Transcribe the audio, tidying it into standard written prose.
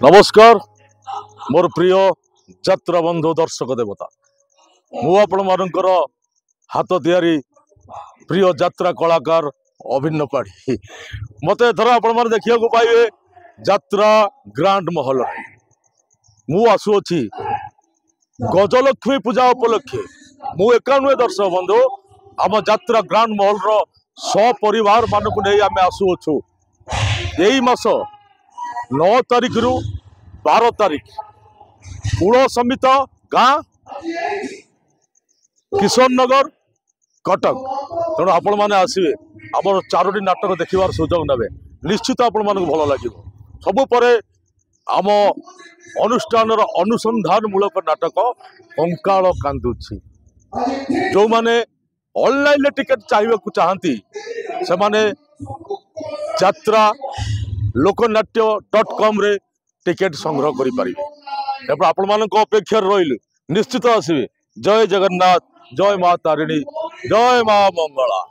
नमस्कार मोर प्रिय यात्रा बंधु दर्शक देवता मु आपण मानकर हाथ तैयारी प्रिय यात्रा कलाकार अभिन्न पाढ़ी मत एथर आपण मैंने देखा पाइबे यात्रा ग्रांड महल मु आसुअछि गजलक्ष्मी पूजा उपलक्षे मु 91 दर्शक बंधु आम यात्रा ग्रांड महल रो सपरिवार मानक नहीं आम आसुअछु यही मास 9 तारिख रु 12 तारिख कूल समित गाँ किशन नगर कटक तेणु आपण मैंने आसवे आम 4टी नाटक देखार सुजोग ने निश्चित आपण मान भल लगे सबुपर आम अनुष्ठान अनुसंधान मूलक नाटक कंकाल कांदुछि जो माने ऑनलाइन टिकेट चाहिए चाहती से माने यात्रा लोकनाट्य.com रे टिकेट संग्रह करें आपण मान अपेक्षा रही निश्चित आसवे। जय जगन्नाथ, जय माँ तारिणी, जय माँ मंगला।